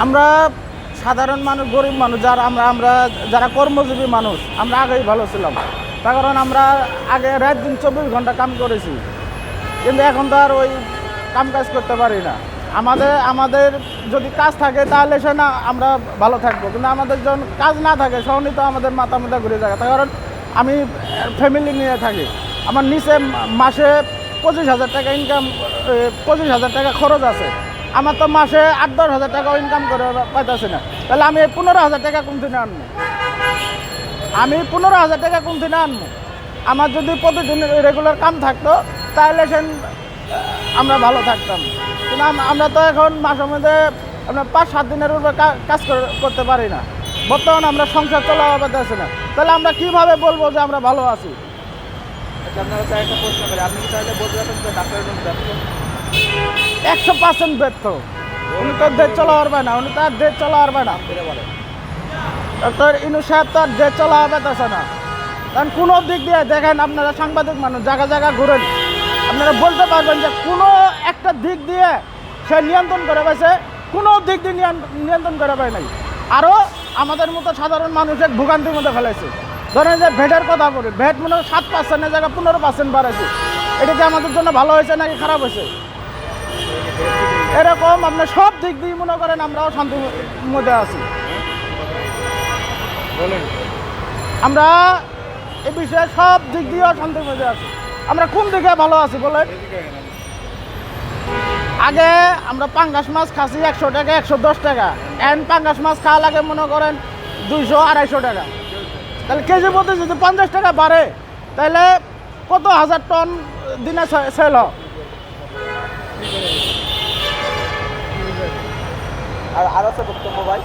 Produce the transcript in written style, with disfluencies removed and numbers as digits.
আমরা সাধারণ মানুষ, গরিব মানুষ, যারা কর্মজীবী মানুষ, আমরা আগেই ভালো ছিলাম। তার কারণ আমরা আগে রাত দিন 24 ঘন্টা কাম করেছি, কিন্তু এখন তো আর ওই কাম কাজ করতে পারি না। আমাদের যদি কাজ থাকে তাহলে সে না আমরা ভালো থাকবো, কিন্তু আমাদের যখন কাজ না থাকে সহনই তো আমাদের মাথা ঘুরে যায়। তার কারণ আমি ফ্যামিলি নিয়ে থাকি, আমার নিচে মাসে 25,000 টাকা ইনকাম, 25,000 টাকা খরচ আছে। আমার তো মাসে 8-10 হাজার টাকাও ইনকাম করে পাইতেছি না, তাহলে আমি 15,000 টাকা কোন দিনে আনবো? আমি 15,000 টাকা কোন দিনে আনবো? আমার যদি প্রতিদিন রেগুলার কাম থাকতো তাহলে সে আমরা ভালো থাকতাম, কিন্তু আমরা তো এখন মাসের মধ্যে আমরা 5-7 দিনের উপর কাজ করতে পারি না। বর্তমানে আমরা সংসার চালাতে পারতেছি না, তাহলে আমরা কিভাবে বলবো যে আমরা ভালো আছি? আপনারা তো একটা প্রশ্ন করে, আপনি কি চাইলে বলতে পারবেন যে ডাক্তারের জন্য ব্যর্থ? 100% ব্যর্থ। উনি তো দেশ চলা পারবে না, উনি তো আর দেশ চলা পারবে না। বলেন। ডক্টর ইনু সাহেব তো আর দেশ চলা পারতেছে না। কারণ কোনো দিক দিয়ে দেখেন, আপনারা সাংবাদিক মানুষ, জায়গা ঘুরেন, আপনারা বলতে পারবেন যে কোনো একটা দিক দিয়ে সে নিয়ন্ত্রণ করে পাইছে, কোনো দিক দিয়ে নিয়ন্ত্রণ করে পায় নাই। আরও আমাদের মতো সাধারণ মানুষের ভোগান্তির মধ্যে ফেলেছে। ধরেন যে ভেটের কথা বলি, ভেট মনে হয় 7%-এর জায়গায় 15% বাড়াইছে। এটা কি আমাদের জন্য ভালো হয়েছে নাকি খারাপ হয়েছে? এরকম আপনার সব দিক দিয়ে মনে করেন আমরাও শান্তির মধ্যে আছি। বলেন। আমরা এই বিষয়ে সব দিক দিয়েও শান্তির মধ্যে আছি। আমরা কোন দিকে ভালো আছি বলেন? আগে আমরা পাঙ্গাস মাছ খাচ্ছি 100 টাকা, 110 টাকা। এখন পাঙ্গাস মাছ খাওয়া লাগে মনে করেন 200-250 টাকা। তাহলে কেজি প্রতি যদি 50 টাকা বাড়ে, তাহলে কত হাজার টন দিনে সেল হয়? আর আছে বক্তব্য ভাই?